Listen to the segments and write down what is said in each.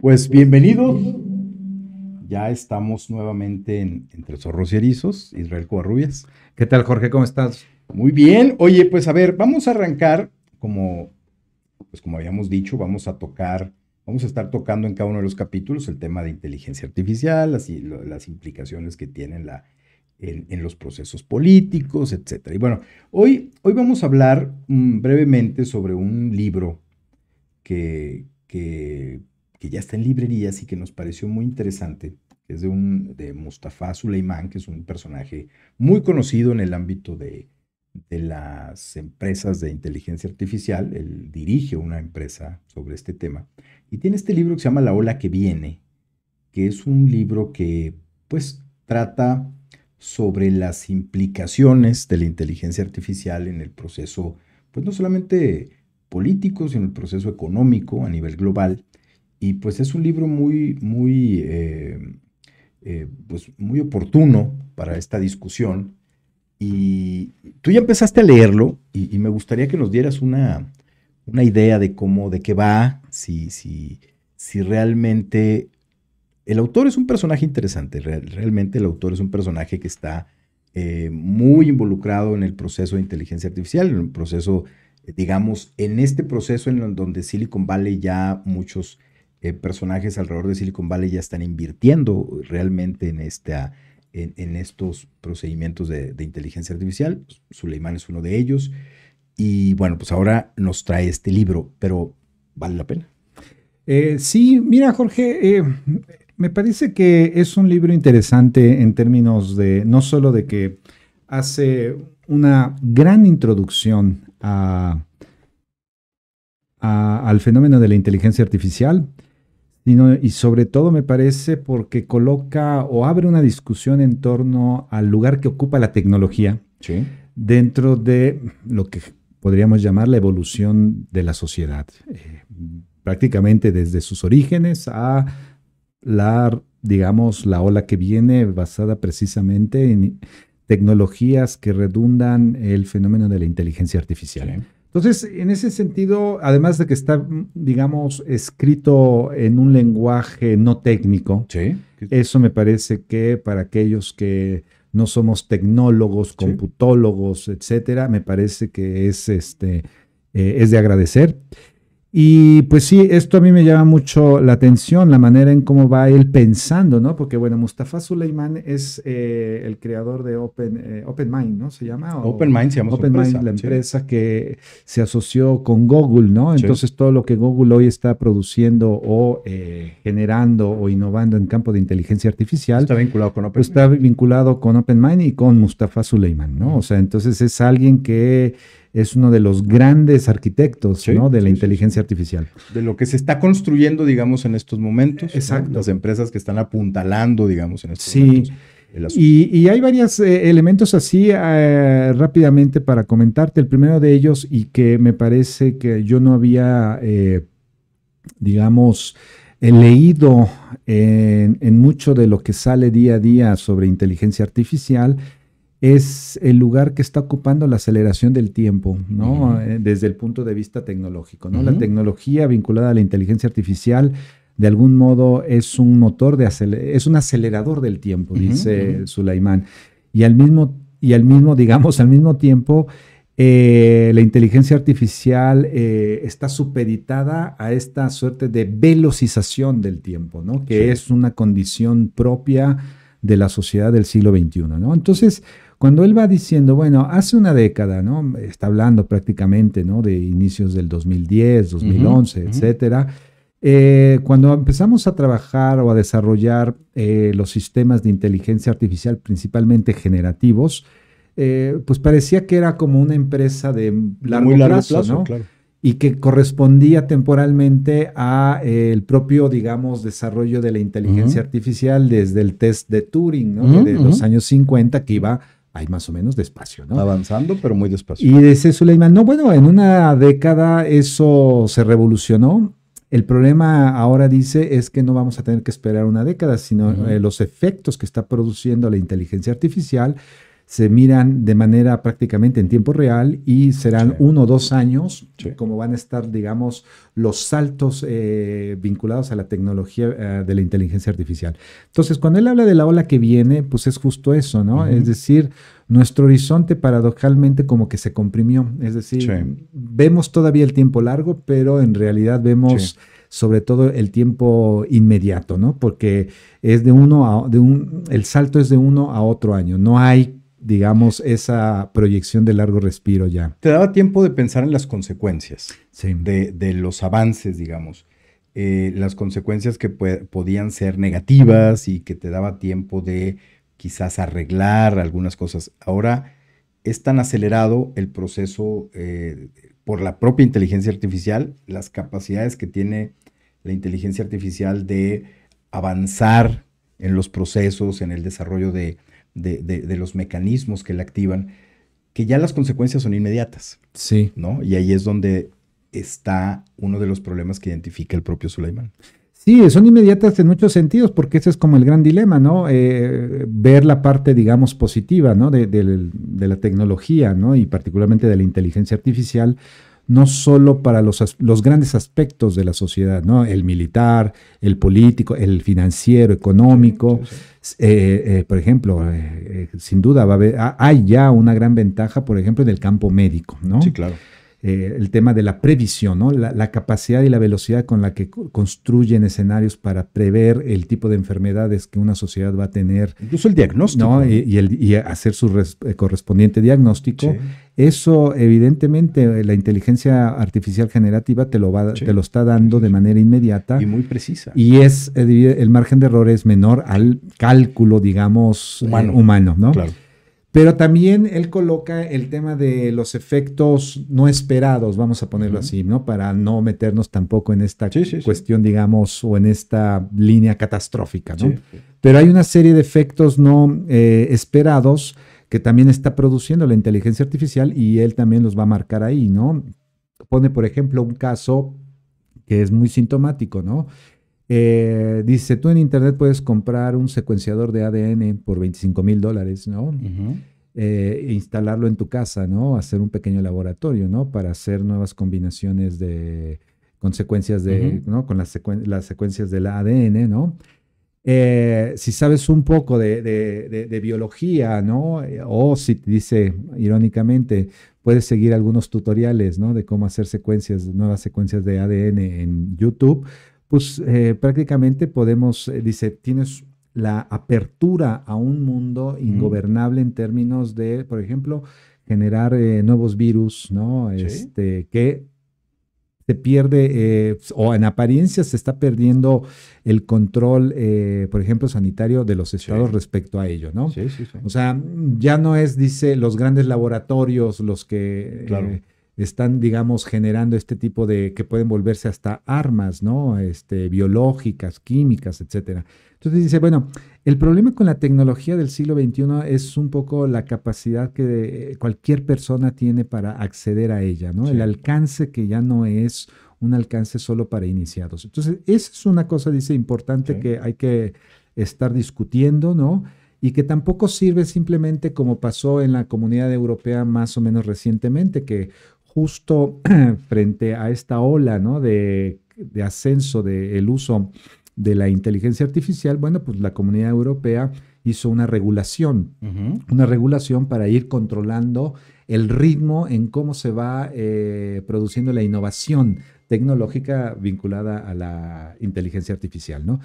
Pues bienvenidos. Ya estamos nuevamente Entre Zorros y Erizos, Israel Covarrubias. ¿Qué tal, Jorge? ¿Cómo estás? Muy bien. Oye, pues a ver, vamos a arrancar como habíamos dicho, vamos a estar tocando en cada uno de los capítulos el tema de inteligencia artificial, las implicaciones que tiene en los procesos políticos, etcétera. Y bueno, hoy vamos a hablar brevemente sobre un libro que ya está en librerías y que nos pareció muy interesante, que es de Mustafa Suleyman, que es un personaje muy conocido en el ámbito de las empresas de inteligencia artificial. Él dirige una empresa sobre este tema y tiene este libro que se llama La Ola que Viene, que es un libro que pues trata sobre las implicaciones de la inteligencia artificial en el proceso, pues no solamente político, sino el proceso económico a nivel global. Y pues es un libro pues muy oportuno para esta discusión. Y tú ya empezaste a leerlo y me gustaría que nos dieras una idea de qué va, si realmente el autor es un personaje interesante. Realmente el autor es un personaje que está muy involucrado en el proceso de inteligencia artificial, en el proceso, digamos, en este proceso donde Silicon Valley ya muchos personajes alrededor de Silicon Valley ya están invirtiendo realmente en estos procedimientos de inteligencia artificial. Suleyman es uno de ellos. Y bueno, pues ahora nos trae este libro, pero ¿vale la pena? Sí, mira, Jorge, me parece que es un libro interesante en términos de no solo de que hace una gran introducción al fenómeno de la inteligencia artificial, y sobre todo me parece porque coloca o abre una discusión en torno al lugar que ocupa la tecnología, Sí. dentro de lo que podríamos llamar la evolución de la sociedad. Prácticamente desde sus orígenes a digamos, la ola que viene, basada precisamente en tecnologías que redundan el fenómeno de la inteligencia artificial. Sí. Entonces, en ese sentido, además de que está, digamos, escrito en un lenguaje no técnico, Sí. eso me parece que para aquellos que no somos tecnólogos, computólogos, etcétera, me parece que es de agradecer. Y pues sí, esto a mí me llama mucho la atención, la manera en cómo va él pensando, ¿no? Porque bueno, Mustafa Suleyman es el creador de OpenMind, ¿no? Se llama. OpenMind se llama su empresa. OpenMind, la empresa que se asoció con Google, ¿no? Entonces todo lo que Google hoy está produciendo o generando o innovando en campo de inteligencia artificial. Está vinculado con OpenMind. Pues está vinculado con OpenMind y con Mustafa Suleyman, ¿no? O sea, entonces es alguien que es uno de los grandes arquitectos, ¿no? De la inteligencia artificial. De lo que se está construyendo, digamos, en estos momentos. Exacto. ¿no? Las empresas que están apuntalando, digamos, en estos momentos. Y hay varios elementos así rápidamente para comentarte. El primero de ellos, y que me parece que yo no había, digamos, leído en mucho de lo que sale día a día sobre inteligencia artificial, es el lugar que está ocupando la aceleración del tiempo, ¿no? Desde el punto de vista tecnológico, ¿no? La tecnología vinculada a la inteligencia artificial, de algún modo, es un motor es un acelerador del tiempo, dice Suleyman. Y al mismo tiempo, la inteligencia artificial está supeditada a esta suerte de velocización del tiempo, ¿no? Que es una condición propia de la sociedad del siglo XXI, ¿no? Entonces, cuando él va diciendo, bueno, hace una década, ¿no? Está hablando prácticamente, ¿no? De inicios del 2010, 2011, etcétera. Cuando empezamos a trabajar o a desarrollar los sistemas de inteligencia artificial, principalmente generativos, pues parecía que era como una empresa de largo plazo, ¿no? Claro. Y que correspondía temporalmente a el propio, digamos, desarrollo de la inteligencia artificial desde el test de Turing, ¿no? De los años 50, que iba ahí más o menos despacio, ¿no? Avanzando, pero muy despacio. Y dice Suleyman, no, bueno, en una década eso se revolucionó. El problema ahora, dice, es que no vamos a tener que esperar una década, sino los efectos que está produciendo la inteligencia artificial se miran de manera prácticamente en tiempo real y serán 1 o 2 años como van a estar, digamos, los saltos vinculados a la tecnología de la inteligencia artificial. Entonces, cuando él habla de la ola que viene, pues es justo eso, ¿no? Es decir, nuestro horizonte paradojalmente como que se comprimió. Es decir, vemos todavía el tiempo largo, pero en realidad vemos sobre todo el tiempo inmediato, ¿no? Porque es el salto es de 1 a otro año. No hay, digamos, esa proyección de largo respiro ya. Te daba tiempo de pensar en las consecuencias de los avances, digamos. Las consecuencias que podían ser negativas y que te daba tiempo de quizás arreglar algunas cosas. Ahora es tan acelerado el proceso por la propia inteligencia artificial, las capacidades que tiene la inteligencia artificial de avanzar en los procesos, en el desarrollo de los mecanismos que la activan, que ya las consecuencias son inmediatas. Sí. ¿No? Y ahí es donde está uno de los problemas que identifica el propio Suleimán. Sí, son inmediatas en muchos sentidos, porque ese es como el gran dilema, ¿no? Ver la parte, digamos, positiva, ¿no? De la tecnología, ¿no? Y particularmente de la inteligencia artificial, no solo para los grandes aspectos de la sociedad, ¿no? El militar, el político, el financiero, económico. Por ejemplo, sin duda hay ya una gran ventaja, por ejemplo, en el campo médico, ¿no? Sí, claro. El tema de la previsión, ¿no? La capacidad y la velocidad con la que construyen escenarios para prever el tipo de enfermedades que una sociedad va a tener. Incluso el diagnóstico. ¿No? Y hacer su correspondiente diagnóstico. Sí. Eso, evidentemente, la inteligencia artificial generativa te lo está dando de manera inmediata. Y muy precisa. Y el margen de error es menor al cálculo, digamos, humano, ¿no? Claro. Pero también él coloca el tema de los efectos no esperados, vamos a ponerlo así, ¿no? Para no meternos tampoco en esta cuestión, digamos, o en esta línea catastrófica, ¿no? Pero hay una serie de efectos no esperados que también está produciendo la inteligencia artificial y él también los va a marcar ahí, ¿no? Pone, por ejemplo, un caso que es muy sintomático, ¿no? Dice, tú en internet puedes comprar un secuenciador de ADN por $25,000, ¿no? Instalarlo en tu casa, ¿no? Hacer un pequeño laboratorio, ¿no? Para hacer nuevas combinaciones con secuencias ¿no? Con las secuencias del ADN, ¿no? Si sabes un poco de biología, ¿no? O si te dice, irónicamente, puedes seguir algunos tutoriales, ¿no? De cómo hacer nuevas secuencias de ADN en YouTube. Pues prácticamente podemos, dice, tienes la apertura a un mundo ingobernable en términos de, por ejemplo, generar nuevos virus, ¿no? Sí. Que se pierde, o en apariencia se está perdiendo el control, por ejemplo, sanitario de los estados respecto a ello, ¿no? Sí. O sea, ya no es, dice, los grandes laboratorios los que... Claro. Están, digamos, generando este tipo que pueden volverse hasta armas, ¿no? Biológicas, químicas, etcétera. Entonces dice, bueno, el problema con la tecnología del siglo XXI es un poco la capacidad que cualquier persona tiene para acceder a ella, ¿no? Sí. El alcance que ya no es un alcance solo para iniciados. Entonces, esa es una cosa, dice, importante que hay que estar discutiendo, ¿no? Y que tampoco sirve simplemente como pasó en la Comunidad Europea más o menos recientemente, que justo frente a esta ola, ¿no? de ascenso del uso de la inteligencia artificial, bueno, pues la Comunidad Europea hizo una regulación para ir controlando el ritmo en cómo se va produciendo la innovación tecnológica vinculada a la inteligencia artificial, ¿no?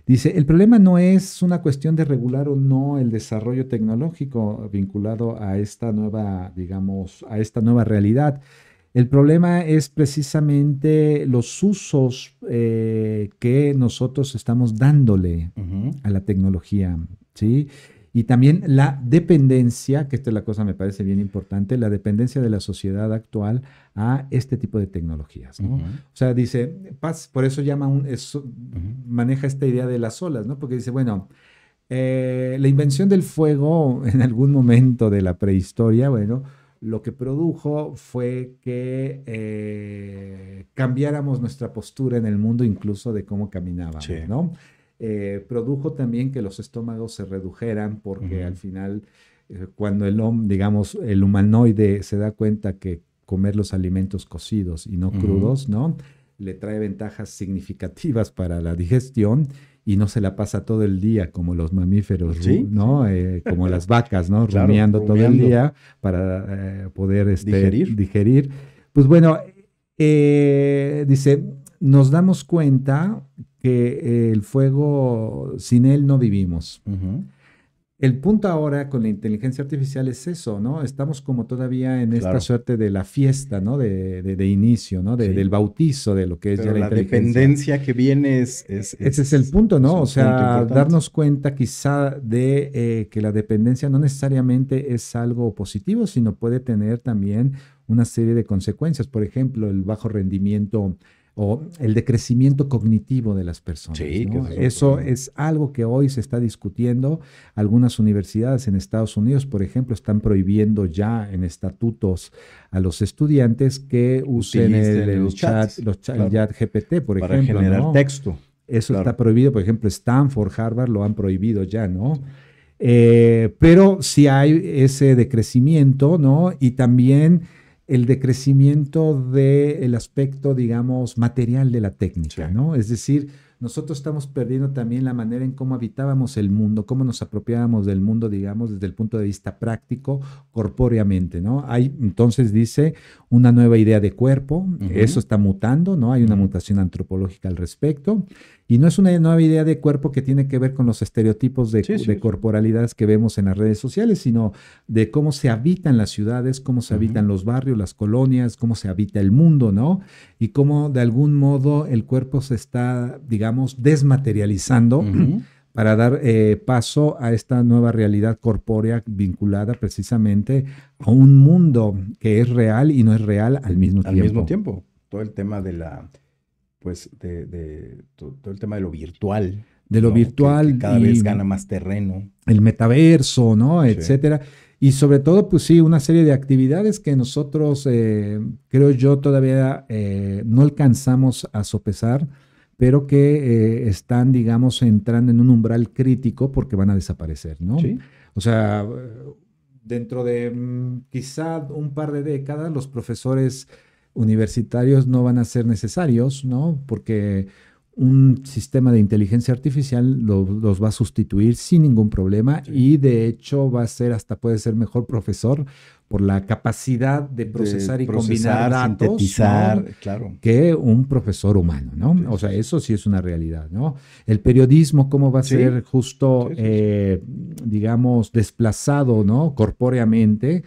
Dice, el problema no es una cuestión de regular o no el desarrollo tecnológico vinculado a esta nueva, digamos, a esta nueva realidad. El problema es precisamente los usos que nosotros estamos dándole a la tecnología, ¿sí? Y también la dependencia, que esta es la cosa me parece bien importante, la dependencia de la sociedad actual a este tipo de tecnologías, ¿no? O sea, dice, por eso maneja esta idea de las olas, ¿no? Porque dice, bueno, la invención del fuego en algún momento de la prehistoria, bueno, lo que produjo fue que cambiáramos nuestra postura en el mundo, incluso de cómo caminábamos, ¿no? Produjo también que los estómagos se redujeran porque al final Cuando digamos, el humanoide se da cuenta que comer los alimentos cocidos y no crudos, ¿no? Le trae ventajas significativas para la digestión y no se la pasa todo el día como los mamíferos, Sí, ¿no? sí. Como las vacas, ¿no? Claro, Rumiando todo el rumiando. día para poder Digerir. digerir. Pues bueno, dice, nos damos cuenta que el fuego, sin él no vivimos. El punto ahora con la inteligencia artificial es eso, ¿no? Estamos como todavía en esta Claro. suerte de la fiesta, ¿no? De inicio, ¿no? Sí. Del bautizo de lo que es Pero ya la la inteligencia. dependencia que viene Ese es el punto, ¿no? un O sea, punto importante. darnos cuenta quizá de que la dependencia no necesariamente es algo positivo, sino puede tener también una serie de consecuencias. Por ejemplo, el bajo rendimiento o el decrecimiento cognitivo de las personas, Sí, que ¿no? ese es un Eso problema. es algo que hoy se está discutiendo. Algunas universidades en Estados Unidos, por ejemplo, están prohibiendo ya en estatutos a los estudiantes que usen Utilicen los chat, chats, el claro, chat GPT, por para ejemplo, generar ¿no? texto. Eso está Claro. prohibido, por ejemplo, Stanford, Harvard lo han prohibido ya, ¿no? Pero sí hay ese decrecimiento, ¿no? Y también el decrecimiento del aspecto, digamos, material de la técnica, Sí. ¿no? Es decir, nosotros estamos perdiendo también la manera en cómo habitábamos el mundo, cómo nos apropiábamos del mundo, digamos, desde el punto de vista práctico, corpóreamente, ¿no? Hay, entonces dice, una nueva idea de cuerpo, eso está mutando, ¿no? Hay una mutación antropológica al respecto. Y no es una nueva idea de cuerpo que tiene que ver con los estereotipos de corporalidades que vemos en las redes sociales, sino de cómo se habitan las ciudades, cómo se habitan los barrios, las colonias, cómo se habita el mundo, ¿no? Y cómo de algún modo el cuerpo se está, digamos, desmaterializando para dar paso a esta nueva realidad corpórea vinculada precisamente a un mundo que es real y no es real al mismo tiempo. Al mismo tiempo, todo el tema de la, pues, todo el tema de lo virtual. De lo ¿no? virtual que cada vez gana más terreno. El metaverso, ¿no? Sí. Etcétera. Y sobre todo, pues sí, una serie de actividades que nosotros, creo yo, todavía no alcanzamos a sopesar, pero que están, digamos, entrando en un umbral crítico porque van a desaparecer, ¿no? Sí. O sea, dentro de quizá un par de décadas, los profesores universitarios no van a ser necesarios, ¿no? Porque un sistema de inteligencia artificial los va a sustituir sin ningún problema y de hecho va a ser hasta puede ser mejor profesor por la capacidad de procesar y combinar datos, sintetizar, ¿no? claro. Que un profesor humano, ¿no? Sí, o sea, eso sí es una realidad, ¿no? El periodismo, ¿cómo va a ser justo, digamos, desplazado, ¿no? Corpóreamente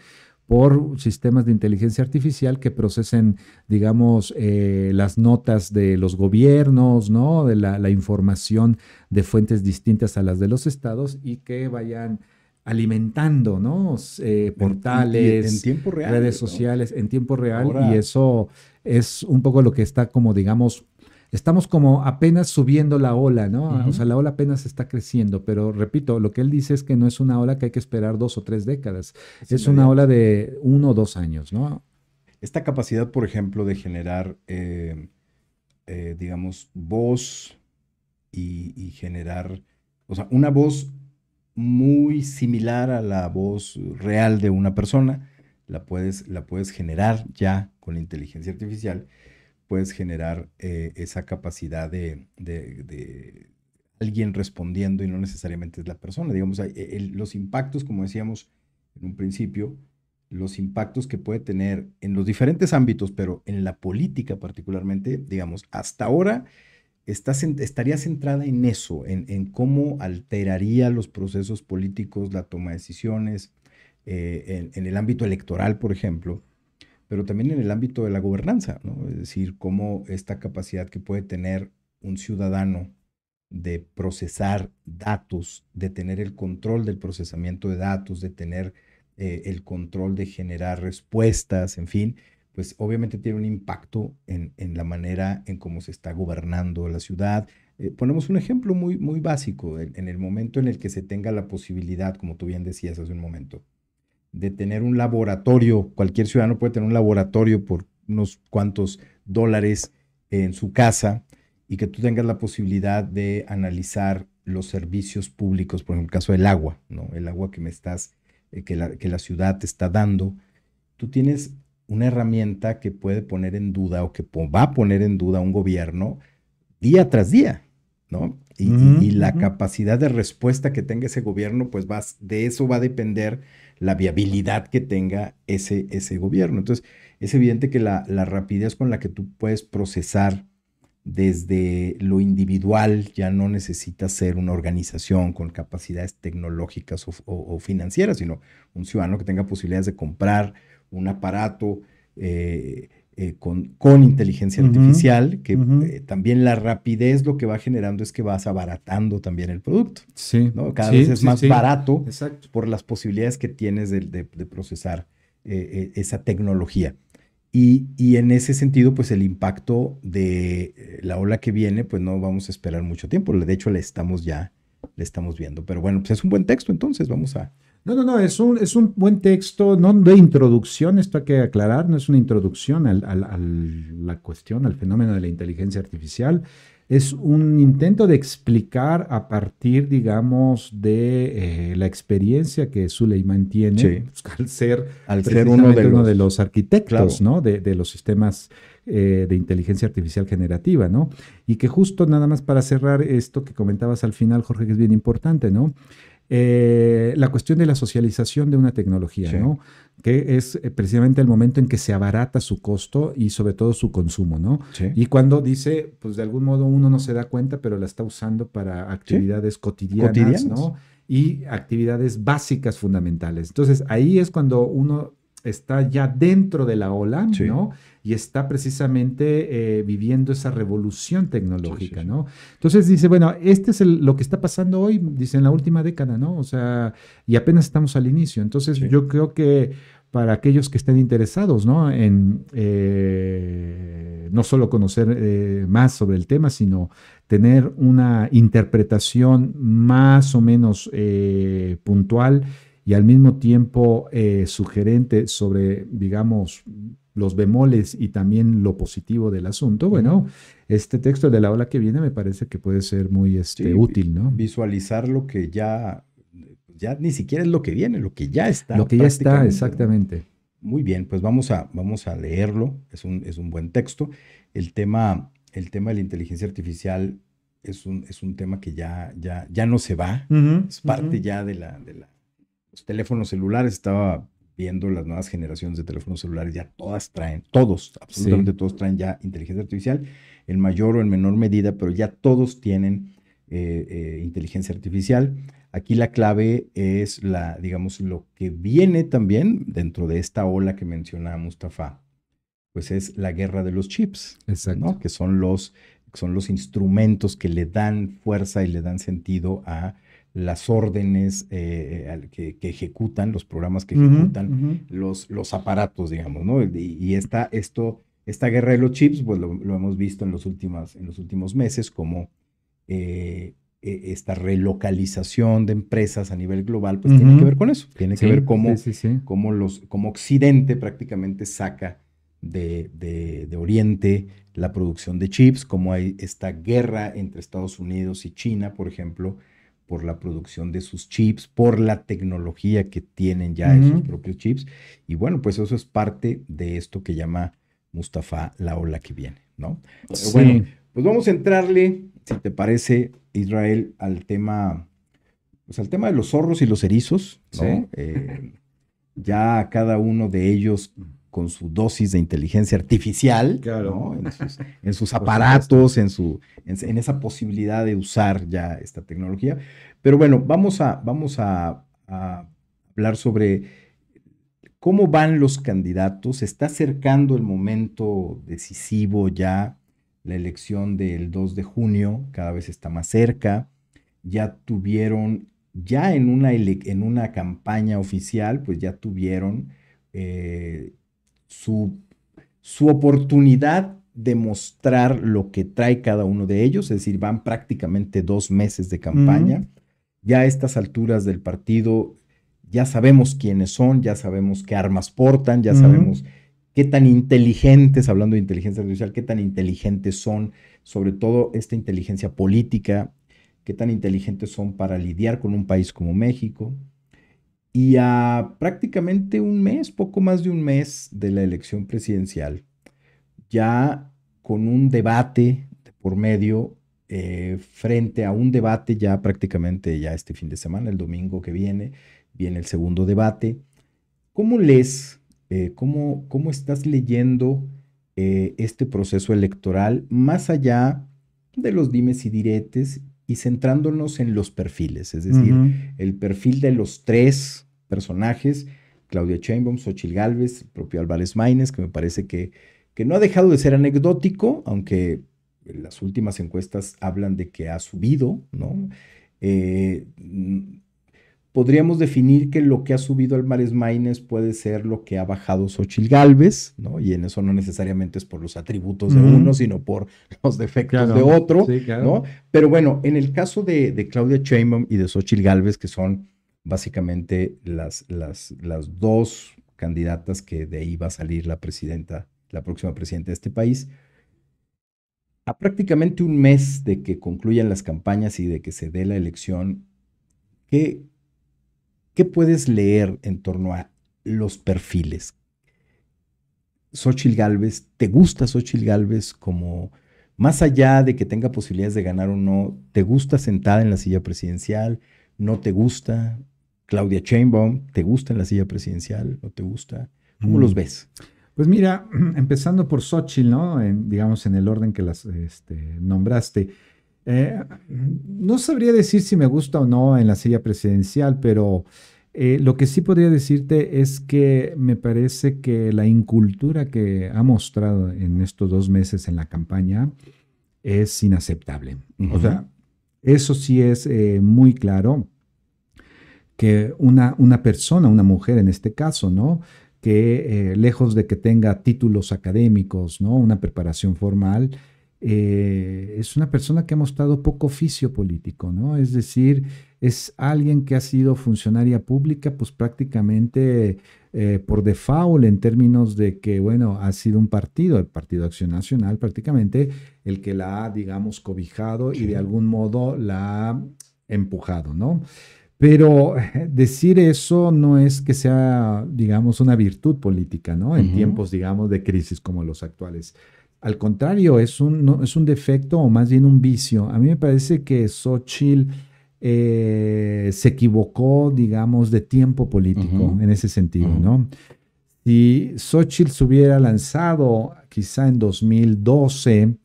por sistemas de inteligencia artificial que procesen, digamos, las notas de los gobiernos, ¿no? De la información de fuentes distintas a las de los estados y que vayan alimentando, ¿no? Portales, en tiempo real, redes ¿no? sociales en tiempo real. Ahora, y eso es un poco lo que está como, digamos, estamos como apenas subiendo la ola, ¿no? O sea, la ola apenas está creciendo, pero repito, lo que él dice es que no es una ola que hay que esperar 2 o 3 décadas, es una ola de 1 o 2 años, ¿no? Esta capacidad, por ejemplo, de generar, digamos, voz y generar, o sea, una voz muy similar a la voz real de una persona, la puedes generar ya con la inteligencia artificial. Puedes generar esa capacidad de alguien respondiendo y no necesariamente es la persona. Digamos, los impactos, como decíamos en un principio, los impactos que puede tener en los diferentes ámbitos, pero en la política particularmente, digamos, hasta ahora estaría centrada en eso, en cómo alteraría los procesos políticos, la toma de decisiones, en el ámbito electoral, por ejemplo, pero también en el ámbito de la gobernanza, ¿no? Es decir, cómo esta capacidad que puede tener un ciudadano de procesar datos, de tener el control del procesamiento de datos, de tener el control de generar respuestas, en fin, pues obviamente tiene un impacto en la manera en cómo se está gobernando la ciudad. Ponemos un ejemplo muy, muy básico, en el momento en el que se tenga la posibilidad, como tú bien decías hace un momento, de tener un laboratorio, cualquier ciudadano puede tener un laboratorio por unos cuantos dólares en su casa y que tú tengas la posibilidad de analizar los servicios públicos, por ejemplo, el caso del agua, ¿no? El agua que me estás que la ciudad te está dando, tú tienes una herramienta que puede poner en duda o que va a poner en duda a un gobierno día tras día, ¿no? Y la capacidad de respuesta que tenga ese gobierno, pues de eso va a depender la viabilidad que tenga ese gobierno. Entonces, es evidente que la rapidez con la que tú puedes procesar desde lo individual, ya no necesitas ser una organización con capacidades tecnológicas o financieras, sino un ciudadano que tenga posibilidades de comprar un aparato con inteligencia artificial, que también la rapidez lo que va generando es que vas abaratando también el producto. Sí, ¿no? Cada vez es más barato exacto, por las posibilidades que tienes de procesar esa tecnología. Y en ese sentido, pues el impacto de la ola que viene, pues no vamos a esperar mucho tiempo. De hecho, le estamos viendo. Pero bueno, pues es un buen texto, entonces vamos a... No, es un buen texto, no de introducción, esto hay que aclarar, no es una introducción a la cuestión, al fenómeno de la inteligencia artificial, es un intento de explicar a partir, digamos, de la experiencia que Suleiman tiene, Sí. pues, al ser uno de los arquitectos, claro. ¿no? de los sistemas de inteligencia artificial generativa, ¿no? Y que justo nada más para cerrar esto que comentabas al final, Jorge, que es bien importante, ¿no? La cuestión de la socialización de una tecnología, Sí. ¿no? Que es precisamente el momento en que se abarata su costo y sobre todo su consumo, ¿no? Sí. Y cuando dice, pues de algún modo uno no se da cuenta, pero la está usando para actividades cotidianas, ¿no? Y actividades básicas fundamentales. Entonces ahí es cuando uno está ya dentro de la ola, Sí. ¿no? Y está precisamente viviendo esa revolución tecnológica, Sí. ¿no? Entonces dice, bueno, este es lo que está pasando hoy, dice, en la última década, ¿no? O sea, y apenas estamos al inicio. Entonces yo creo que para aquellos que estén interesados, ¿no? En no solo conocer más sobre el tema, sino tener una interpretación más o menos puntual y al mismo tiempo sugerente sobre, digamos, los bemoles y también lo positivo del asunto, bueno, este texto de la ola que viene me parece que puede ser muy útil, ¿no? Visualizar lo que ya ni siquiera es lo que viene, lo que ya está. Lo que ya está, exactamente. ¿no? Muy bien, pues vamos a leerlo, es un buen texto. El tema de la inteligencia artificial es un tema que ya no se va, es parte ya de los teléfonos celulares. Estaba viendo las nuevas generaciones de teléfonos celulares, ya absolutamente todos traen ya inteligencia artificial, en mayor o en menor medida, pero ya todos tienen inteligencia artificial. Aquí la clave es digamos, lo que viene también dentro de esta ola que menciona Mustafa, pues es la guerra de los chips, ¿no? Que son los instrumentos que le dan fuerza y le dan sentido a las órdenes que ejecutan, los programas que ejecutan los aparatos, digamos, ¿no? Y esta guerra de los chips, pues lo hemos visto en los últimos meses, como esta relocalización de empresas a nivel global, pues tiene que ver con eso. Tiene que ver cómo Occidente prácticamente saca de Oriente la producción de chips, como hay esta guerra entre Estados Unidos y China, por ejemplo, por la producción de sus chips, por la tecnología que tienen ya esos propios chips. Y bueno, pues eso es parte de esto que llama Mustafa la ola que viene, ¿no? Pero bueno, pues vamos a entrarle, si te parece, Israel, al tema de los zorros y los erizos, ¿no? Ya cada uno de ellos con su dosis de inteligencia artificial, claro, ¿no? en sus aparatos, en esa posibilidad de usar ya esta tecnología. Pero bueno, vamos a hablar sobre cómo van los candidatos. Se está acercando el momento decisivo ya, la elección del 2 de junio, cada vez está más cerca. Ya en una campaña oficial, pues ya tuvieron su oportunidad de mostrar lo que trae cada uno de ellos, es decir, van prácticamente 2 meses de campaña. Ya a estas alturas del partido, ya sabemos quiénes son, ya sabemos qué armas portan, ya sabemos qué tan inteligentes, hablando de inteligencia artificial, qué tan inteligentes son, sobre todo esta inteligencia política, qué tan inteligentes son para lidiar con un país como México. Y a prácticamente un mes, poco más de un mes de la elección presidencial, ya con un debate por medio, frente a un debate ya prácticamente ya este fin de semana, el domingo que viene el segundo debate. ¿Cómo lees, cómo estás leyendo este proceso electoral más allá de los dimes y diretes y centrándonos en los perfiles? Es decir, el perfil de los tres personajes, Claudia Sheinbaum, Xóchitl Gálvez, el propio Álvarez Maínez, que me parece que no ha dejado de ser anecdótico, aunque las últimas encuestas hablan de que ha subido, ¿no? Eh, Podríamos definir que lo que ha subido Álvarez Maínez puede ser lo que ha bajado Xóchitl Gálvez, ¿no? Y en eso no necesariamente es por los atributos de uno, sino por los defectos de otro, sí, claro. ¿no? Pero bueno, en el caso de Claudia Sheinbaum y de Xóchitl Gálvez, que son básicamente las dos candidatas que de ahí va a salir la presidenta, la próxima presidenta de este país, a prácticamente un mes de que concluyan las campañas y de que se dé la elección, ¿qué, ¿qué puedes leer en torno a los perfiles? Xóchitl Gálvez, ¿te gusta Xóchitl Gálvez como, más allá de que tenga posibilidades de ganar o no, te gusta sentada en la silla presidencial? ¿No te gusta? Claudia Sheinbaum, ¿te gusta en la silla presidencial? ¿No te gusta? ¿Cómo los ves? Pues mira, empezando por Xóchitl, ¿no? Digamos en el orden que las nombraste. No sabría decir si me gusta o no en la silla presidencial, pero lo que sí podría decirte es que me parece que la incultura que ha mostrado en estos 2 meses en la campaña es inaceptable. O sea, eso sí es muy claro que una persona, una mujer en este caso, ¿no? Que lejos de que tenga títulos académicos, ¿no? Una preparación formal, es una persona que ha mostrado poco oficio político, ¿no? Es decir, es alguien que ha sido funcionaria pública, pues prácticamente por default en términos de que, bueno, ha sido un partido, el Partido Acción Nacional, prácticamente el que la ha, digamos, cobijado y de algún modo la ha empujado, ¿no? Pero decir eso no es que sea, digamos, una virtud política, ¿no? En tiempos, digamos, de crisis como los actuales. Al contrario, es un defecto o más bien un vicio. A mí me parece que Xóchitl se equivocó, digamos, de tiempo político en ese sentido, ¿no? Si Xóchitl se hubiera lanzado quizá en 2012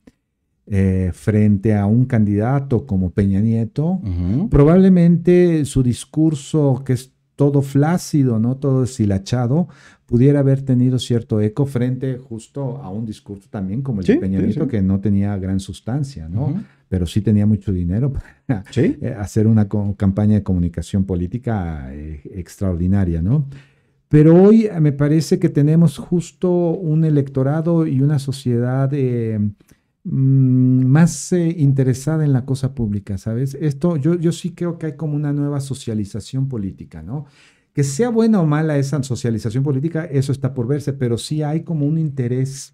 frente a un candidato como Peña Nieto, probablemente su discurso, que es todo flácido, ¿no? Todo deshilachado, pudiera haber tenido cierto eco frente justo a un discurso también como el de Peña Nieto, que no tenía gran sustancia, ¿no? Pero sí tenía mucho dinero para hacer una campaña de comunicación política extraordinaria, ¿no? Pero hoy me parece que tenemos justo un electorado y una sociedad más interesada en la cosa pública, ¿sabes? Esto, yo sí creo que hay como una nueva socialización política, ¿no? Que sea buena o mala esa socialización política, eso está por verse, pero sí hay como un interés.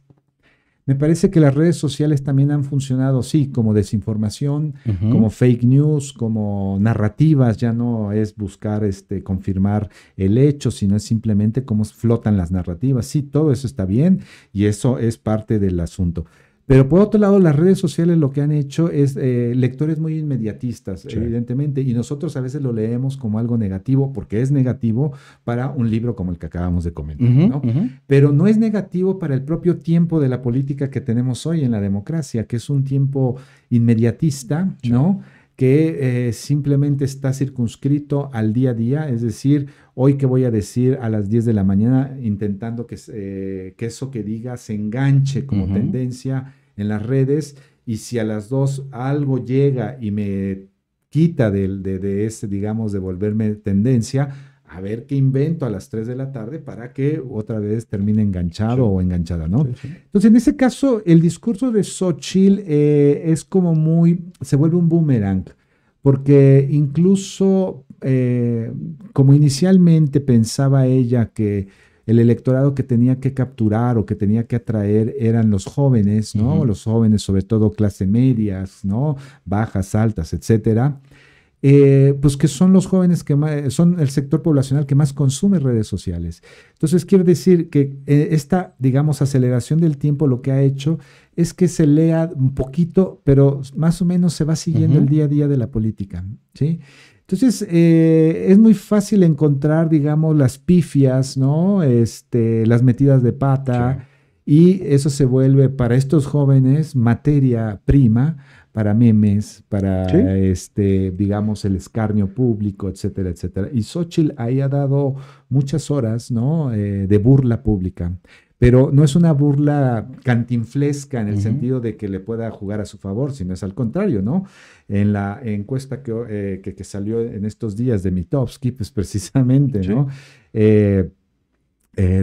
Me parece que las redes sociales también han funcionado, sí, como desinformación, como fake news, como narrativas, ya no es buscar confirmar el hecho, sino es simplemente cómo flotan las narrativas. Sí, todo eso está bien y eso es parte del asunto. Pero por otro lado, las redes sociales lo que han hecho es lectores muy inmediatistas, evidentemente, y nosotros a veces lo leemos como algo negativo, porque es negativo para un libro como el que acabamos de comentar, ¿no? Pero no es negativo para el propio tiempo de la política que tenemos hoy en la democracia, que es un tiempo inmediatista, ¿no? Que simplemente está circunscrito al día a día, es decir, hoy qué voy a decir a las 10 de la mañana, intentando que eso que diga se enganche como tendencia en las redes, y si a las 2 algo llega y me quita de ese, digamos, de volverme tendencia, a ver qué invento a las 3 de la tarde para que otra vez termine enganchado o enganchada, ¿no? Entonces, en ese caso, el discurso de Xóchitl es como se vuelve un boomerang, porque incluso como inicialmente pensaba ella que el electorado que tenía que capturar o que tenía que atraer eran los jóvenes, ¿no? Los jóvenes, sobre todo clase medias, ¿no? Bajas, altas, etcétera. pues que son los jóvenes que son el sector poblacional que más consume redes sociales. Entonces, quiero decir que esta, digamos, aceleración del tiempo lo que ha hecho es que se lea un poquito, pero más o menos se va siguiendo el día a día de la política, ¿sí? Entonces, es muy fácil encontrar, digamos, las pifias, ¿no? Las metidas de pata, sí. Y eso se vuelve para estos jóvenes materia prima para memes, para, ¿sí? Digamos, el escarnio público, etcétera, etcétera. Y Xóchitl ahí ha dado muchas horas, ¿no? De burla pública. Pero no es una burla cantinflesca en el sentido de que le pueda jugar a su favor, sino es al contrario, ¿no? En la encuesta que salió en estos días de Mitofsky, pues precisamente, ¿no?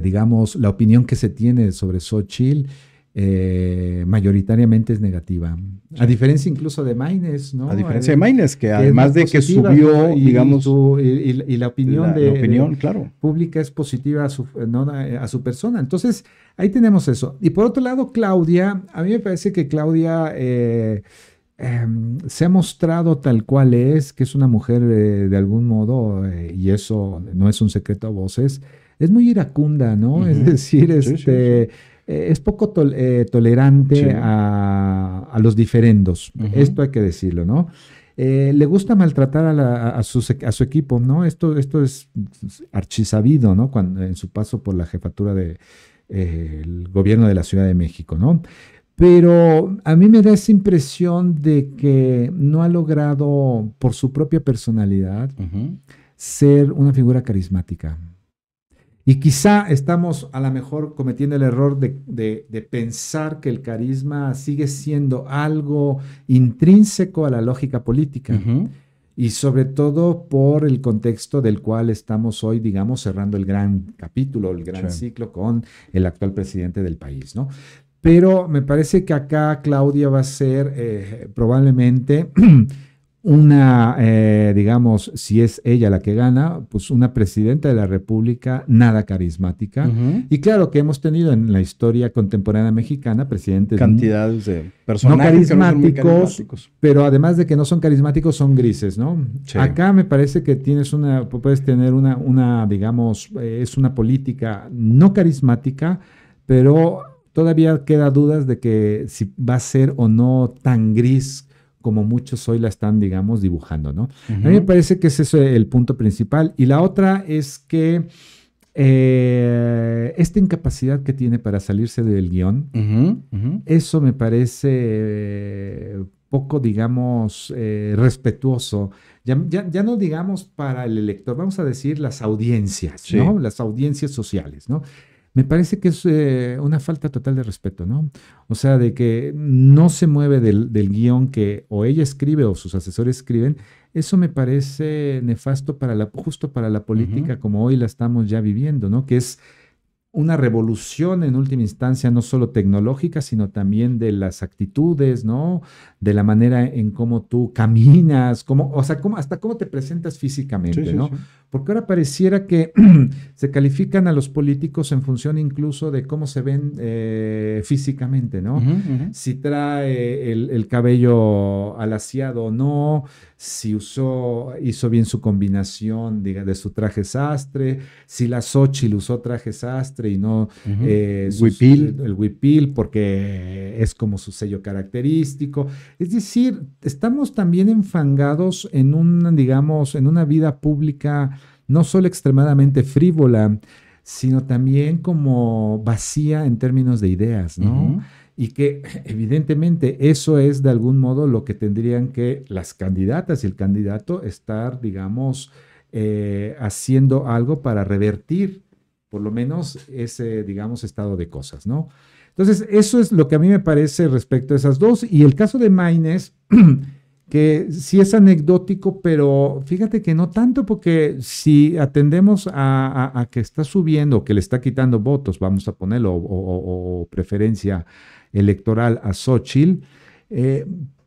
Digamos, la opinión que se tiene sobre Xóchitl mayoritariamente es negativa. Sí. A diferencia incluso de Maynes, ¿no? A diferencia de Maynes, que además de que subió, ¿no? digamos... Y la opinión la opinión, claro, pública es positiva a su persona. Entonces, ahí tenemos eso. Y por otro lado, Claudia, a mí me parece que Claudia se ha mostrado tal cual es, que es una mujer de algún modo, y eso no es un secreto a voces, es muy iracunda, ¿no? Es decir, sí. Es poco tolerante sí. a los diferendos. Esto hay que decirlo, ¿no? Le gusta maltratar a su equipo, ¿no? Esto es archisabido, ¿no? En su paso por la jefatura del gobierno de la Ciudad de México, ¿no? Pero a mí me da esa impresión de que no ha logrado, por su propia personalidad, ser una figura carismática. Y quizá estamos a lo mejor cometiendo el error de pensar que el carisma sigue siendo algo intrínseco a la lógica política. Y sobre todo por el contexto del cual estamos hoy, digamos, cerrando el gran capítulo, el gran ciclo con el actual presidente del país, ¿no? Pero me parece que acá Claudia va a ser probablemente una, digamos, si es ella la que gana, pues una presidenta de la República nada carismática. Y claro que hemos tenido en la historia contemporánea mexicana presidentes... Cantidades de personajes no carismáticos, pero además de que no son carismáticos, son grises, ¿no? Sí. Acá me parece que puedes tener una digamos, es una política no carismática, pero todavía queda dudas de que si va a ser o no tan gris como muchos hoy la están, digamos, dibujando, ¿no? A mí me parece que ese es el punto principal. Y la otra es que esta incapacidad que tiene para salirse del guión, eso me parece poco, digamos, respetuoso. Ya no digamos para el elector, vamos a decir las audiencias, sí. ¿no? Las audiencias sociales, ¿no? Me parece que es una falta total de respeto, ¿no? O sea, de que no se mueve del guión que o ella escribe o sus asesores escriben. Eso me parece nefasto justo para la política como hoy la estamos ya viviendo, ¿no? Que es una revolución en última instancia, no solo tecnológica, sino también de las actitudes, ¿no? De la manera en cómo tú caminas, hasta cómo te presentas físicamente, sí, ¿no? Sí. Porque ahora pareciera que se califican a los políticos en función incluso de cómo se ven físicamente, ¿no? Si trae el cabello alaciado o no, si hizo bien su combinación de su traje sastre, si la Xóchitl usó traje sastre y no el huipil, porque es como su sello característico. Es decir, estamos también enfangados en una vida pública no solo extremadamente frívola, sino también como vacía en términos de ideas, ¿no? Y que evidentemente eso es de algún modo lo que tendrían que las candidatas y el candidato estar, digamos, haciendo algo para revertir por lo menos ese, digamos, estado de cosas, ¿no? Entonces, eso es lo que a mí me parece respecto a esas dos. Y el caso de Maynes, que sí es anecdótico, pero fíjate que no tanto, porque si atendemos a que está subiendo, que le está quitando votos, vamos a ponerlo, o preferencia electoral a Xóchitl,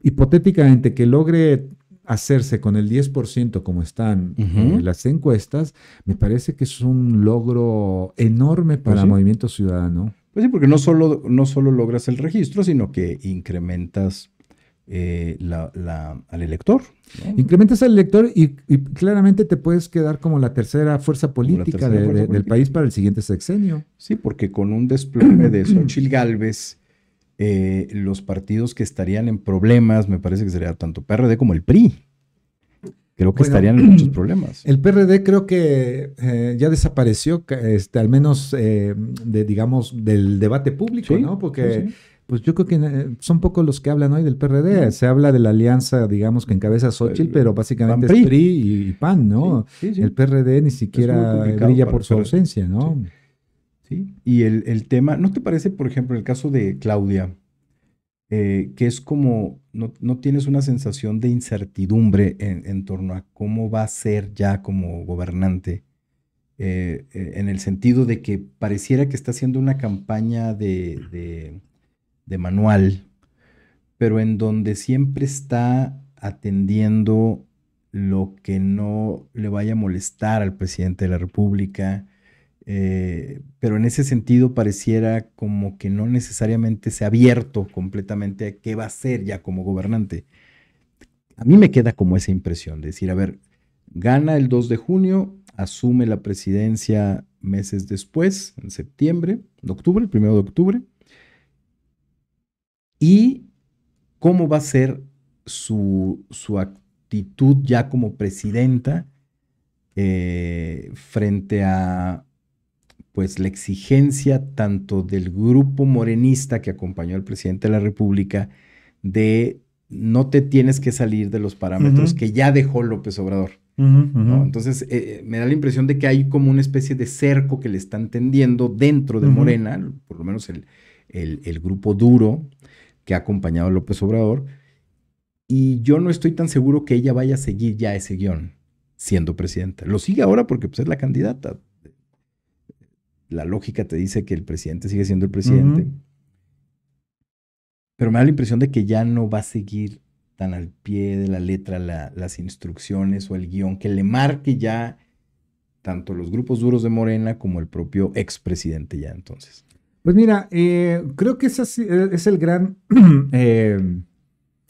hipotéticamente que logre hacerse con el 10% como están las encuestas, me parece que es un logro enorme para Movimiento Ciudadano. Pues sí, porque no solo logras el registro, sino que incrementas al elector, ¿no? Incrementas al elector y claramente te puedes quedar como la tercera fuerza política del país para el siguiente sexenio. Sí, porque con un desplome de Xóchitl Gálvez, los partidos que estarían en problemas, me parece que sería tanto PRD como el PRI. Creo que estarían en muchos problemas. El PRD creo que ya desapareció, al menos digamos, del debate público, ¿no? Porque pues yo creo que son pocos los que hablan hoy del PRD. Se habla de la alianza, digamos, que encabeza Xóchitl, pero básicamente es PRI y PAN, ¿no? El PRD ni siquiera brilla por su ausencia, ¿no? Sí. Y el tema, ¿no te parece, por ejemplo, el caso de Claudia, que es como, no tienes una sensación de incertidumbre en torno a cómo va a ser ya como gobernante, en el sentido de que pareciera que está haciendo una campaña de manual, pero en donde siempre está atendiendo lo que no le vaya a molestar al presidente de la República? Pero en ese sentido pareciera como que no necesariamente se ha abierto completamente a qué va a ser ya como gobernante. A mí me queda como esa impresión de decir, a ver, gana el 2 de junio, asume la presidencia meses después, en septiembre, en octubre, el 1 de octubre, y cómo va a ser su actitud ya como presidenta frente a pues la exigencia tanto del grupo morenista que acompañó al presidente de la República de no te tienes que salir de los parámetros que ya dejó López Obrador, ¿no? Entonces me da la impresión de que hay como una especie de cerco que le están tendiendo dentro de Morena, por lo menos el grupo duro que ha acompañado a López Obrador, y yo no estoy tan seguro que ella vaya a seguir ya ese guión siendo presidenta. Lo sigue ahora porque pues, es la candidata. La lógica te dice que el presidente sigue siendo el presidente. Pero me da la impresión de que ya no va a seguir tan al pie de la letra las instrucciones o el guión que le marque ya tanto los grupos duros de Morena como el propio expresidente ya entonces. Pues mira, creo que es el gran,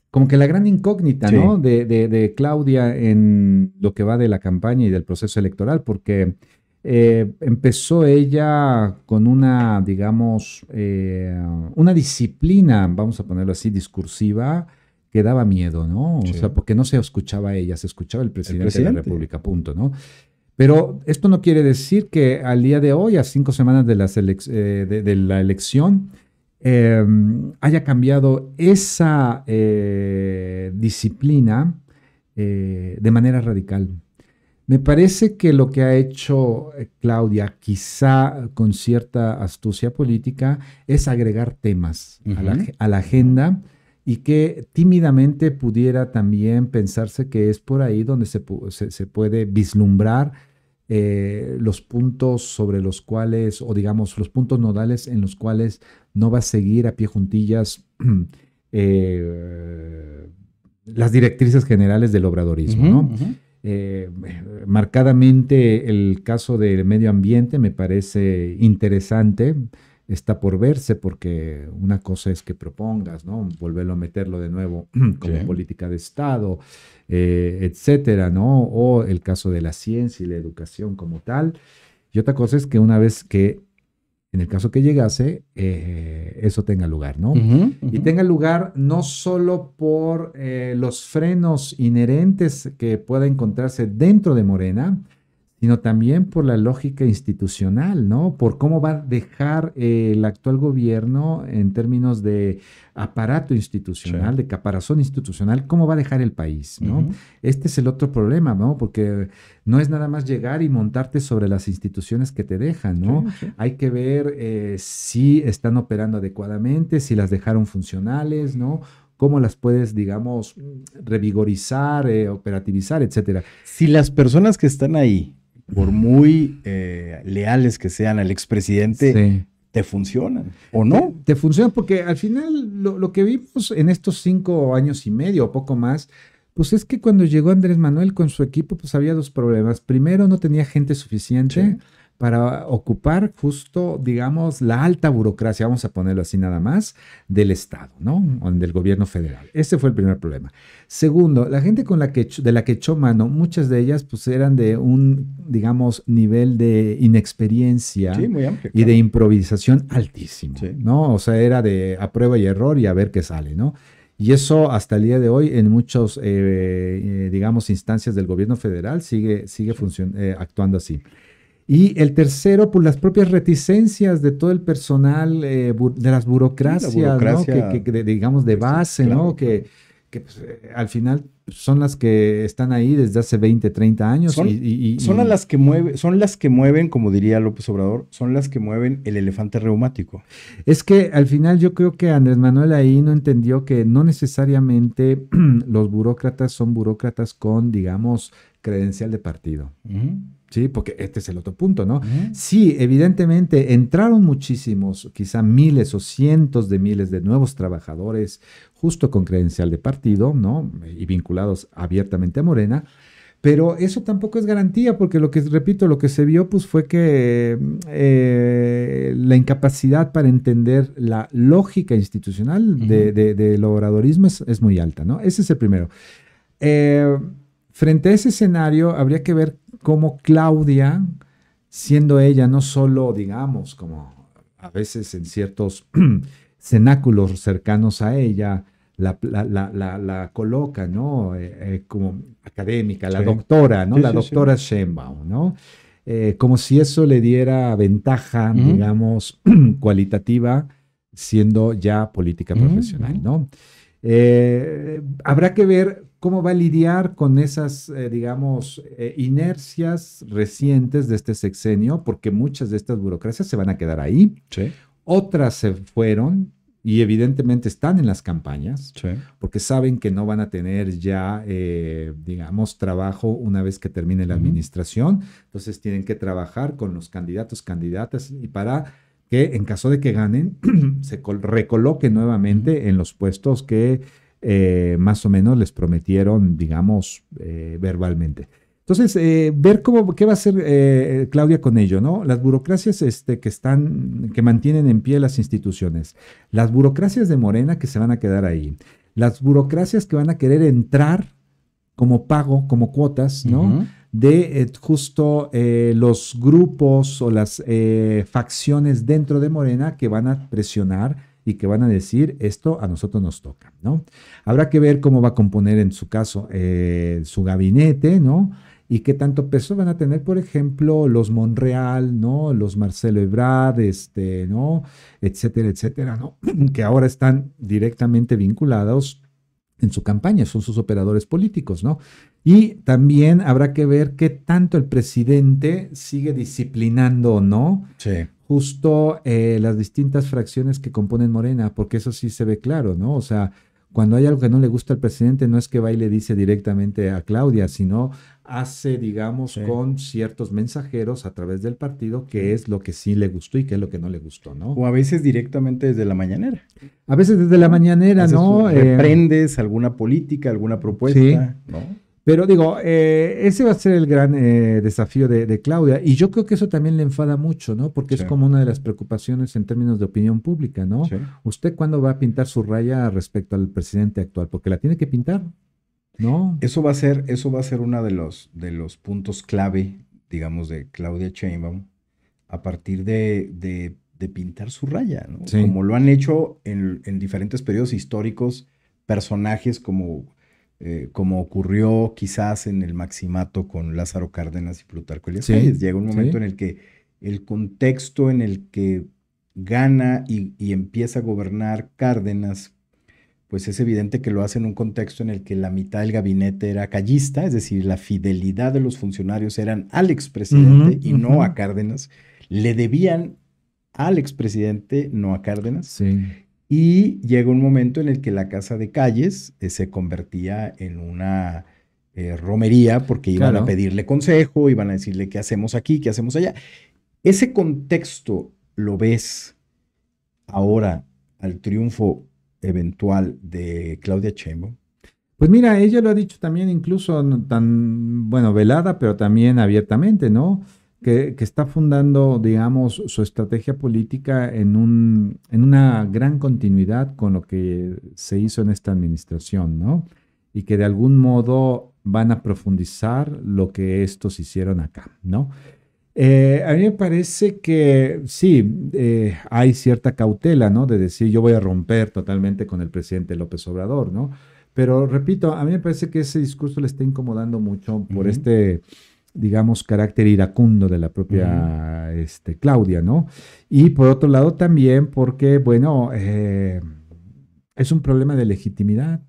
como que la gran incógnita, ¿no? De Claudia en lo que va de la campaña y del proceso electoral, porque empezó ella con una, digamos, una disciplina, vamos a ponerlo así, discursiva, que daba miedo, ¿no? O sea, porque no se escuchaba a ella, se escuchaba el presidente de la República, punto, ¿no? Pero esto no quiere decir que al día de hoy, a 5 semanas de la elección, haya cambiado esa disciplina de manera radical. Me parece que lo que ha hecho Claudia, quizá con cierta astucia política, es agregar temas a la agenda y que tímidamente pudiera también pensarse que es por ahí donde se puede vislumbrar los puntos sobre los cuales, o digamos, los puntos nodales en los cuales no va a seguir a pie juntillas las directrices generales del obradorismo, ¿no? Marcadamente el caso del medio ambiente me parece interesante, está por verse porque una cosa es que propongas, ¿no? Volverlo a meterlo de nuevo como política de Estado, etcétera, ¿no? O el caso de la ciencia y la educación como tal. Y otra cosa es que una vez que, en el caso que llegase, eso tenga lugar, ¿no? Y tenga lugar no solo por los frenos inherentes que pueda encontrarse dentro de Morena, sino también por la lógica institucional, ¿no? Por cómo va a dejar el actual gobierno en términos de aparato institucional, de caparazón institucional, cómo va a dejar el país, ¿no? Este es el otro problema, ¿no? Porque no es nada más llegar y montarte sobre las instituciones que te dejan, ¿no? Hay que ver si están operando adecuadamente, si las dejaron funcionales, ¿no? Cómo las puedes, digamos, revigorizar, operativizar, etcétera. Si las personas que están ahí, por muy leales que sean al expresidente, te funcionan, ¿o no? Te funcionan porque al final lo que vimos en estos 5 años y medio o poco más, pues es que cuando llegó Andrés Manuel con su equipo, pues había 2 problemas. Primero, no tenía gente suficiente para ocupar justo, digamos, la alta burocracia, vamos a ponerlo así nada más, del Estado, ¿no? O del gobierno federal. Ese fue el primer problema. Segundo, la gente de la que echó mano, muchas de ellas pues eran de un, digamos, nivel de inexperiencia Sí, muy amplio, y claro. de improvisación altísimo, Sí. ¿no? O sea, era de a prueba y error y a ver qué sale, ¿no? Y eso hasta el día de hoy en muchos, digamos, instancias del gobierno federal sigue Sí. actuando así. Y el tercero, pues las propias reticencias de todo el personal, de las Sí, la burocracias, ¿no? burocracia, Digamos, de sí, base, claro, ¿no? claro. Que pues, al final son las que están ahí desde hace 20, 30 años Son las que mueven, como diría López Obrador, son las que mueven el elefante reumático. es que al final yo creo que Andrés Manuel ahí no entendió que no necesariamente los burócratas son burócratas con, digamos, credencial de partido. Ujú, Sí, porque este es el otro punto, ¿no? ujú. Sí, evidentemente entraron muchísimos, quizá miles o cientos de miles de nuevos trabajadores justo con credencial de partido, ¿no? Y vinculados abiertamente a Morena, pero eso tampoco es garantía, porque lo que, repito, lo que se vio pues fue que la incapacidad para entender la lógica institucional Ujú. del obradorismo es muy alta, ¿no? Ese es el primero. Eh, Frente a ese escenario, habría que ver cómo Claudia, siendo ella no solo, digamos, como a veces en ciertos cenáculos cercanos a ella, la coloca, ¿no? Como académica, la Sí, doctora, ¿no? sí, La sí, sí. doctora Sheinbaum, ¿no? Como si eso le diera ventaja, Ujú, digamos, cualitativa, siendo ya política ujú, profesional, ujú. ¿no? Habrá que ver cómo va a lidiar con esas, digamos, inercias recientes de este sexenio, porque muchas de estas burocracias se van a quedar ahí, Sí, otras se fueron y evidentemente están en las campañas, sí. porque saben que no van a tener ya, digamos, trabajo una vez que termine la Ujú, administración, entonces tienen que trabajar con los candidatos, candidatas, y para que en caso de que ganen, recoloquen ujú. nuevamente en los puestos que más o menos les prometieron, digamos, verbalmente. Entonces, ver qué va a hacer Claudia con ello, ¿no? Las burocracias que mantienen en pie las instituciones, las burocracias de Morena que se van a quedar ahí, las burocracias que van a querer entrar como pago, como cuotas, ¿no? Ujú. De justo los grupos o las facciones dentro de Morena que van a presionar y que van a decir, esto a nosotros nos toca, ¿no? Habrá que ver cómo va a componer en su caso su gabinete, ¿no? Y qué tanto peso van a tener, por ejemplo, los Monreal, ¿no? Los Marcelo Ebrard, ¿no? Etcétera, etcétera, ¿no? Que ahora están directamente vinculados en su campaña, son sus operadores políticos, ¿no? Y también habrá que ver qué tanto el presidente sigue disciplinando o no Sí. justo las distintas fracciones que componen Morena, porque eso sí se ve claro, ¿no? O sea, cuando hay algo que no le gusta al presidente, no es que va y le dice directamente a Claudia, sino hace, digamos, Sí, con ciertos mensajeros a través del partido qué sí. es lo que sí le gustó y qué es lo que no le gustó, ¿no? O a veces directamente desde la mañanera, A veces desde la ¿no? mañanera, ¿no? Reprendes alguna política, alguna Sí, propuesta, ¿no? pero digo, ese va a ser el gran desafío de Claudia. Y yo creo que eso también le enfada mucho, ¿no? Porque es Sí, como una de las preocupaciones en términos de opinión pública, ¿no? sí. ¿Usted cuándo va a pintar su raya respecto al presidente actual? Porque la tiene que pintar, ¿no? Eso va a ser uno de los puntos clave, digamos, de Claudia Sheinbaum, a partir de pintar su raya, ¿no? Sí, Como lo han hecho en diferentes periodos históricos, personajes como ocurrió quizás en el Maximato con Lázaro Cárdenas y Plutarco Elías sí, Calles. Llega un momento sí, en el que el contexto en el que gana y empieza a gobernar Cárdenas, pues es evidente que lo hace en un contexto en el que la mitad del gabinete era callista, es decir, la fidelidad de los funcionarios eran al ujú, expresidente y ujú, no a Cárdenas. Le debían al expresidente, no a Cárdenas. sí, Y llega un momento en el que la Casa de Calles se convertía en una romería porque iban a claro. pedirle consejo, iban a decirle qué hacemos aquí, qué hacemos allá. Ese contexto lo ves ahora al triunfo eventual de Claudia Sheinbaum. Pues mira, ella lo ha dicho también incluso tan, bueno, velada, pero también abiertamente, ¿no? que está fundando, digamos, su estrategia política en una gran continuidad con lo que se hizo en esta administración, ¿no? Y que de algún modo van a profundizar lo que estos hicieron acá, ¿no? A mí me parece que sí, hay cierta cautela, ¿no? De decir, yo voy a romper totalmente con el presidente López Obrador, ¿no? Pero repito, a mí me parece que ese discurso le está incomodando mucho por digamos, carácter iracundo de la propia Claudia, ¿no? Y por otro lado también porque, bueno, es un problema de legitimidad.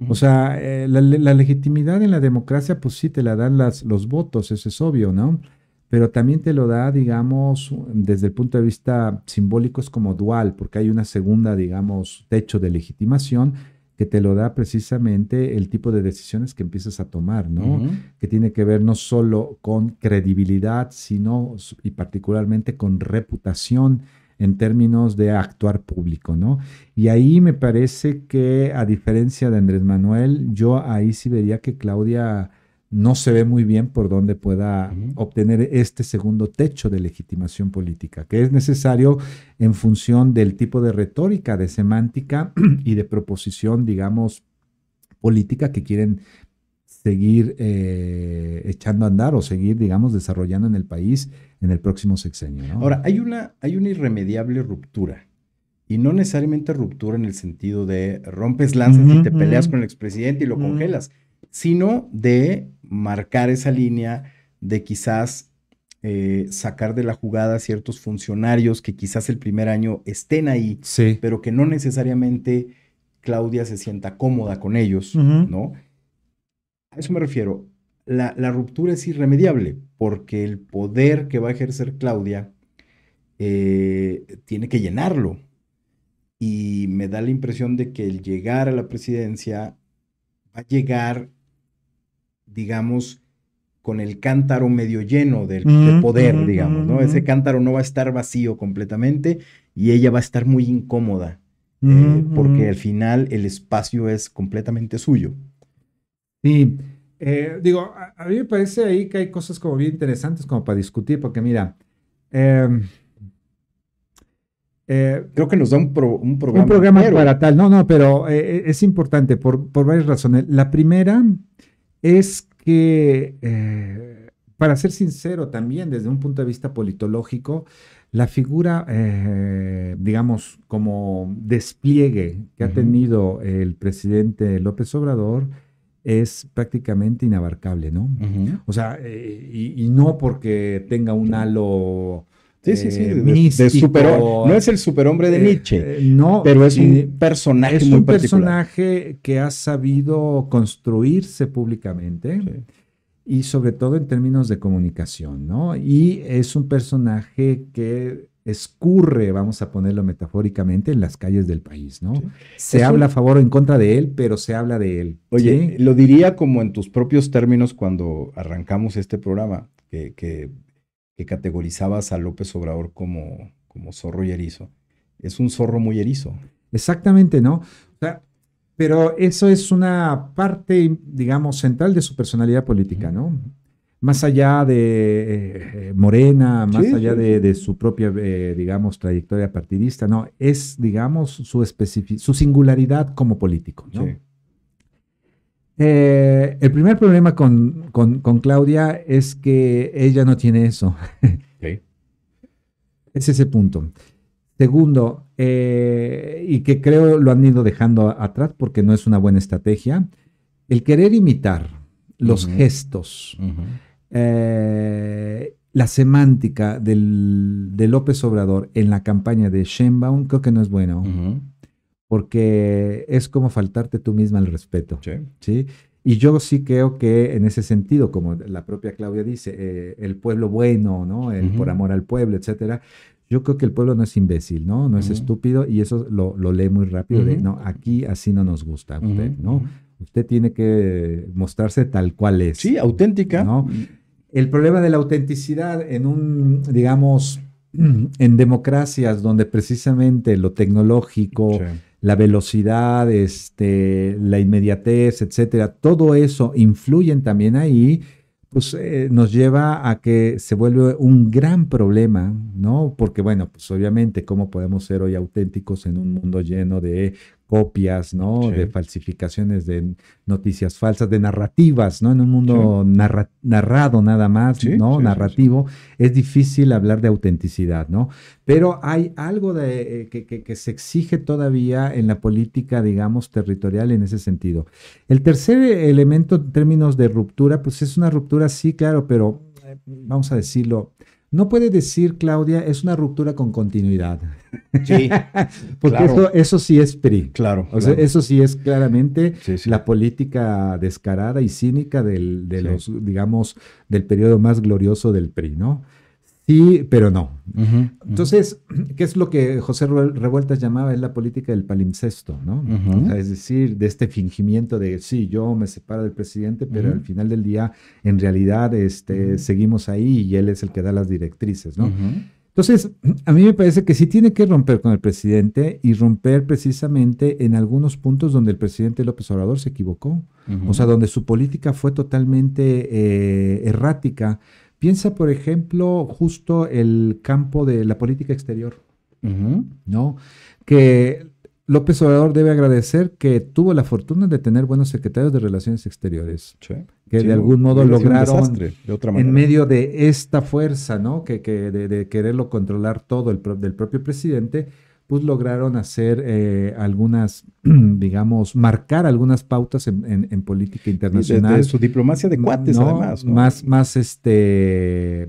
O sea, la legitimidad en la democracia, pues sí, te la dan los votos, eso es obvio, ¿no? Pero también te lo da, digamos, desde el punto de vista simbólico, es como dual, porque hay una segunda, digamos, techo de legitimación que te lo da precisamente el tipo de decisiones que empiezas a tomar, ¿no? Que tiene que ver no solo con credibilidad, sino y particularmente con reputación en términos de actuar público, ¿no? Y ahí me parece que, a diferencia de Andrés Manuel, yo ahí sí vería que Claudia no se ve muy bien por dónde pueda obtener este segundo techo de legitimación política, que es necesario en función del tipo de retórica, de semántica y de proposición, digamos, política que quieren seguir echando a andar o seguir, digamos, desarrollando en el país en el próximo sexenio, ¿no? Ahora, hay una irremediable ruptura, y no necesariamente ruptura en el sentido de rompes lanzas y te peleas con el expresidente y lo congelas, sino de marcar esa línea de quizás sacar de la jugada a ciertos funcionarios que quizás el primer año estén ahí, sí, pero que no necesariamente Claudia se sienta cómoda con ellos, ¿no? A eso me refiero. La ruptura es irremediable porque el poder que va a ejercer Claudia tiene que llenarlo. Y me da la impresión de que el llegar a la presidencia va a llegar, digamos, con el cántaro medio lleno de poder, digamos, ¿no? Ese cántaro no va a estar vacío completamente y ella va a estar muy incómoda, porque al final el espacio es completamente suyo. Sí, digo, a mí me parece ahí que hay cosas como bien interesantes como para discutir, porque mira, creo que nos da un programa. Un programa para tal, no, pero es importante por varias razones. La primera es que, para ser sincero también, desde un punto de vista politológico, la figura, digamos, como despliegue que ha tenido el presidente López Obrador es prácticamente inabarcable, ¿no? O sea, y no porque tenga un halo... Sí, místico, no es el superhombre de Nietzsche, no, pero es un personaje es muy un particular. Personaje que ha sabido construirse públicamente y sobre todo en términos de comunicación, ¿no? Y es un personaje que escurre, vamos a ponerlo metafóricamente, en las calles del país, ¿no? Se habla a favor o en contra de él, pero se habla de él. Oye, ¿sí? Lo diría como en tus propios términos cuando arrancamos este programa, que categorizabas a López Obrador como zorro y erizo. Es un zorro muy erizo. Exactamente, ¿no? O sea, pero eso es una parte, digamos, central de su personalidad política, ¿no? Más allá de Morena, más allá de su propia, digamos, trayectoria partidista, ¿no? Es, digamos, su singularidad como político, ¿no? Sí. El primer problema con Claudia es que ella no tiene eso. Okay. Es ese punto. Segundo, y que creo lo han ido dejando atrás porque no es una buena estrategia, el querer imitar los gestos, la semántica de López Obrador en la campaña de Sheinbaum, creo que no es bueno. Porque es como faltarte tú misma al respeto. Sí. ¿Sí? Y yo sí creo que en ese sentido, como la propia Claudia dice, el pueblo bueno, ¿no? El por amor al pueblo, etcétera. Yo creo que el pueblo no es imbécil, ¿no? No es estúpido, y eso lo lee muy rápido de, no, aquí así no nos gusta a usted, ¿no? Usted tiene que mostrarse tal cual es. Sí, auténtica. ¿No? El problema de la autenticidad en un, digamos, en democracias donde precisamente lo tecnológico, la velocidad, la inmediatez, etcétera, todo eso influyen también ahí, pues nos lleva a que se vuelve un gran problema, ¿no? Porque, bueno, pues obviamente, ¿cómo podemos ser hoy auténticos en un mundo lleno de copias, ¿no? Sí. De falsificaciones, de noticias falsas, de narrativas, ¿no? En un mundo narrado nada más, Sí, ¿no? sí, sí, Narrativo, es difícil hablar de autenticidad, ¿no? Pero hay algo que se exige todavía en la política, digamos, territorial en ese sentido. El tercer elemento en términos de ruptura, pues es una ruptura, sí, claro, pero vamos a decirlo, no puede decir, Claudia, es una ruptura con continuidad. Sí, Porque claro, eso sí es PRI. claro, O sea, claro. eso sí es claramente Sí, sí. la política descarada y cínica de Sí. los, digamos, del periodo más glorioso del PRI, ¿no? Sí, pero no. Entonces, ¿qué es lo que José Revueltas llamaba? Es la política del palimpsesto, ¿no? O sea, es decir, de este fingimiento de, sí, yo me separo del presidente, pero al final del día, en realidad, seguimos ahí y él es el que da las directrices, ¿no? Entonces, a mí me parece que sí tiene que romper con el presidente y romper precisamente en algunos puntos donde el presidente López Obrador se equivocó. O sea, donde su política fue totalmente errática. Piensa, por ejemplo, justo el campo de la política exterior, ¿no? Que López Obrador debe agradecer que tuvo la fortuna de tener buenos secretarios de Relaciones Exteriores, Sí. que Sí, de algún modo hubiera sido un lograron, desastre, de otra manera. en medio de esta fuerza, ¿no? De quererlo controlar todo del propio presidente, pues lograron hacer algunas, digamos, marcar algunas pautas en política internacional. De su diplomacia de cuates, ¿no? además, ¿no? Más,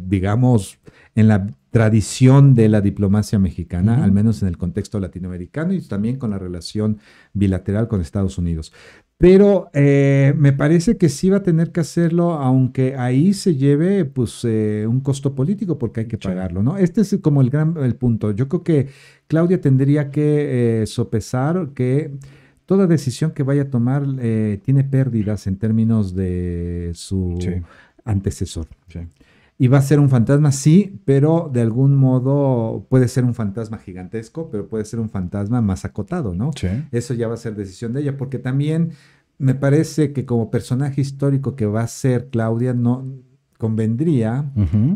digamos, en la tradición de la diplomacia mexicana, al menos en el contexto latinoamericano y también con la relación bilateral con Estados Unidos. Pero me parece que sí va a tener que hacerlo, aunque ahí se lleve pues un costo político porque hay que pagarlo, ¿no? Este es como el punto. Yo creo que Claudia tendría que sopesar que toda decisión que vaya a tomar tiene pérdidas en términos de su antecesor. Sí. Y va a ser un fantasma, sí, pero de algún modo puede ser un fantasma gigantesco, pero puede ser un fantasma más acotado, ¿no? Sí. Eso ya va a ser decisión de ella, porque también me parece que como personaje histórico que va a ser Claudia, no convendría,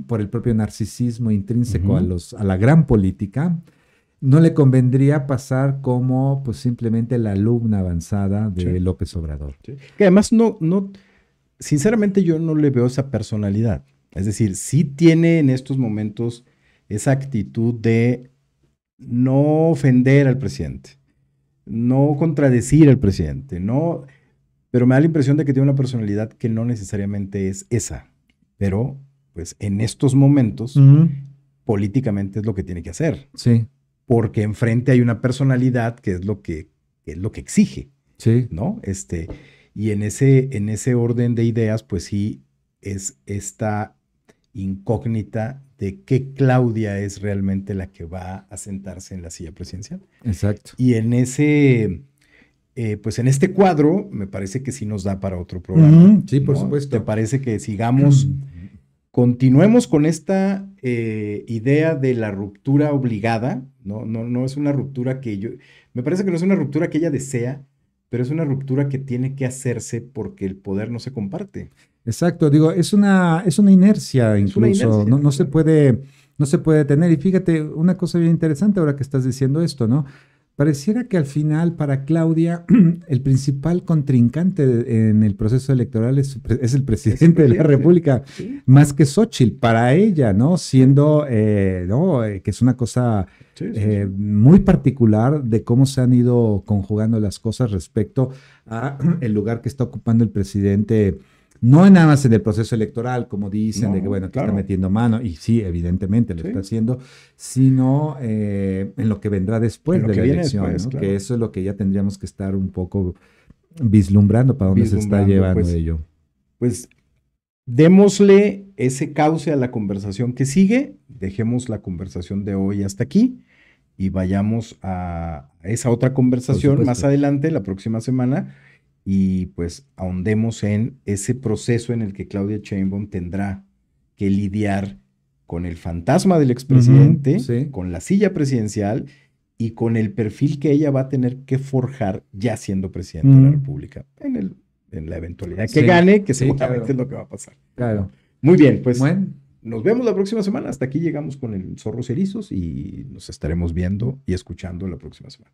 por el propio narcisismo intrínseco a la gran política, no le convendría pasar como pues simplemente la alumna avanzada de López Obrador. Sí. Que además sinceramente yo no le veo esa personalidad. Es decir, sí tiene en estos momentos esa actitud de no ofender al presidente, no contradecir al presidente, pero me da la impresión de que tiene una personalidad que no necesariamente es esa, pero pues en estos momentos políticamente es lo que tiene que hacer. Sí. Porque enfrente hay una personalidad que es lo que exige, sí, ¿no? Y en ese orden de ideas, pues sí, es esta incógnita de qué Claudia es realmente la que va a sentarse en la silla presidencial. Exacto. Y en pues en este cuadro, me parece que sí nos da para otro programa. Sí, por supuesto. ¿Te parece que sigamos, continuemos con esta idea de la ruptura obligada? No es una ruptura me parece que no es una ruptura que ella desea, pero es una ruptura que tiene que hacerse porque el poder no se comparte. Exacto, digo, es una inercia incluso, una inercia, no se puede tener. Y fíjate, una cosa bien interesante ahora que estás diciendo esto, ¿no? Pareciera que al final para Claudia el principal contrincante en el proceso electoral es el presidente de la República, más que Xóchitl, para ella, ¿no? Siendo, que es una cosa muy particular de cómo se han ido conjugando las cosas respecto a el lugar que está ocupando el presidente. No nada más en el proceso electoral, como dicen, de que bueno, que está metiendo mano, y sí, evidentemente lo está haciendo, sino en lo que vendrá después de la elección, después, ¿no? Claro. Que eso es lo que ya tendríamos que estar un poco vislumbrando para dónde se está llevando ello. Pues démosle ese cauce a la conversación que sigue, dejemos la conversación de hoy hasta aquí y vayamos a esa otra conversación más adelante, la próxima semana. Y pues ahondemos en ese proceso en el que Claudia Sheinbaum tendrá que lidiar con el fantasma del expresidente, con la silla presidencial y con el perfil que ella va a tener que forjar ya siendo presidenta de la República en el en la eventualidad que gane, que seguramente claro. es lo que va a pasar. Claro. Muy bien, pues Bueno, nos vemos la próxima semana. Hasta aquí llegamos con el Zorros Erizos y nos estaremos viendo y escuchando la próxima semana.